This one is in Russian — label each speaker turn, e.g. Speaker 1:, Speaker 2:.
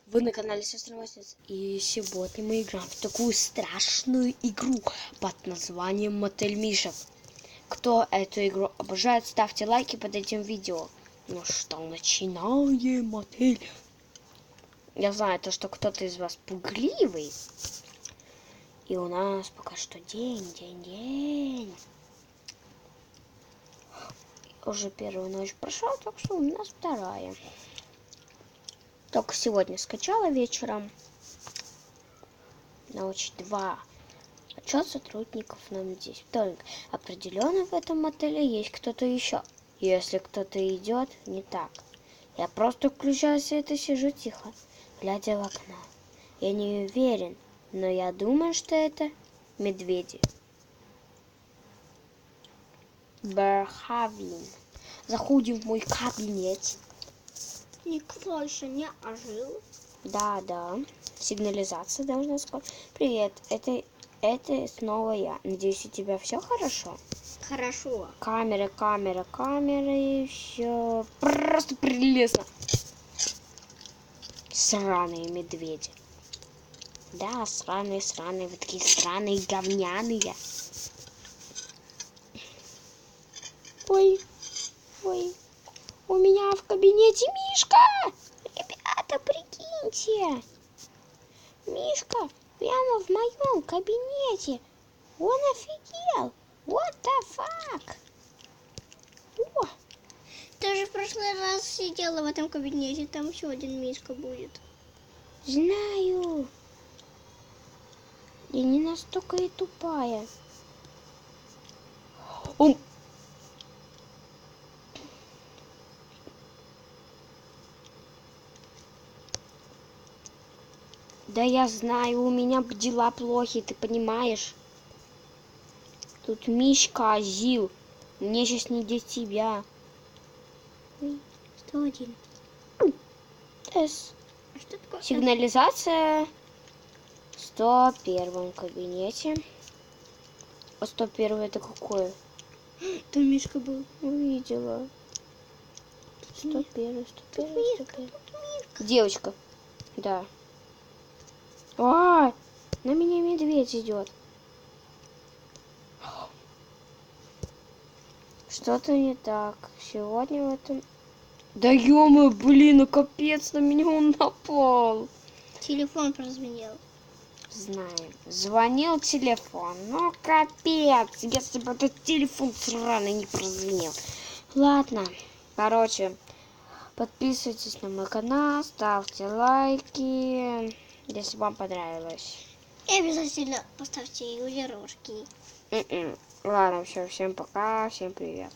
Speaker 1: Вы на канале Сестры Мастерс, и сегодня мы играем в такую страшную игру под названием Мотель Мишек. Кто эту игру обожает, ставьте лайки под этим видео. Ну что, начинаем мотель. Я знаю, то, что кто-то из вас пугливый. И у нас пока что день. Уже первая ночь прошла, так что у нас вторая. Только сегодня скачала вечером. Ночь 2. Отчет сотрудников номер 10. Только определенно в этом отеле есть кто-то еще. Если кто-то идет, не так. Я просто включаюсь и это сижу тихо, глядя в окно. Я не уверен, но я думаю, что это медведи. Берхавин. Заходим в мой кабинет.
Speaker 2: Никто еще не ожил.
Speaker 1: Да. Сигнализация должна сказать. Привет, это снова я. Надеюсь, у тебя все хорошо?
Speaker 2: Хорошо.
Speaker 1: Камера, и все просто прелестно. Сраные медведи. Да, сраные, вы такие сраные, говняные. Ой, у меня в кабинете Мишка! Ребята, прикиньте! Мишка прямо в моем кабинете! Он офигел! What the fuck? О!
Speaker 2: Ты же в прошлый раз сидела в этом кабинете, там еще один Мишка будет.
Speaker 1: Знаю. Я не настолько и тупая. Да я знаю, у меня дела плохи, ты понимаешь? Тут Мишка озил. Мне сейчас не до тебя.
Speaker 2: 101.
Speaker 1: С.
Speaker 2: А что такое?
Speaker 1: Сигнализация в 101 кабинете. А 101 это какое?
Speaker 2: Там Мишка был.
Speaker 1: Увидела. 101.
Speaker 2: Мишка.
Speaker 1: Девочка. Да. На меня медведь идет. Что-то не так. Сегодня в этом... Да ё-моё, блин, ну капец, на меня он напал.
Speaker 2: Телефон прозвенел.
Speaker 1: Знаю. Звонил телефон. Ну капец, если бы этот телефон сраный не прозвенел. Ладно, короче, подписывайтесь на мой канал, ставьте лайки, если вам понравилось.
Speaker 2: И обязательно поставьте юлерожки.
Speaker 1: Ладно, все, всем пока, всем привет.